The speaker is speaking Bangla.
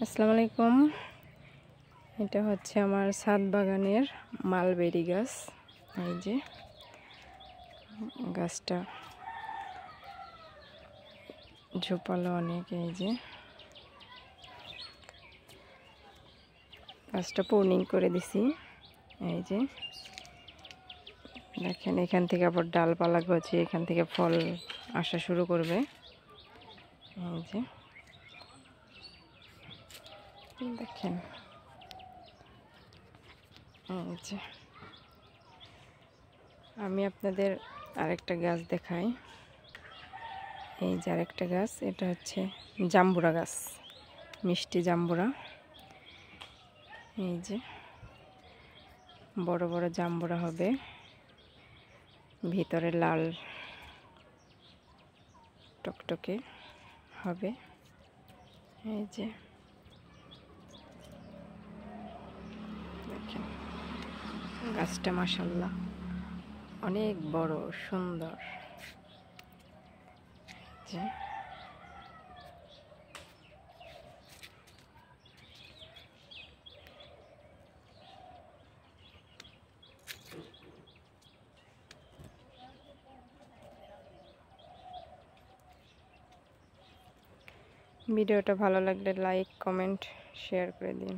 আসসালামু আলাইকুম। এটা হচ্ছে আমার ছাদ বাগানের মালবেরি গাছ। এই যে গাছটা ঝোপালো অনেক। এই যে গাছটা প্রুনিং করে দিছি। এই যে দেখেন, এখান থেকে আবার ডালপালা গছে এখান থেকে ফল আসা শুরু করবে। এই যে দেখেন, এই যে আমি আপনাদের আরেকটা গাছ দেখাই। এই যে আরেকটা গাছ, এটা হচ্ছে জাম্বুরা গাছ, মিষ্টি জাম্বুরা। এই যে বড় বড় জাম্বুরা হবে, ভিতরে লাল টকটকে হবে। এই যে দেখেন গাছটা মাশাআল্লাহ অনেক বড় সুন্দর। যে ভিডিওটা ভালো লাগলে লাইক, কমেন্ট, শেয়ার করে দিন।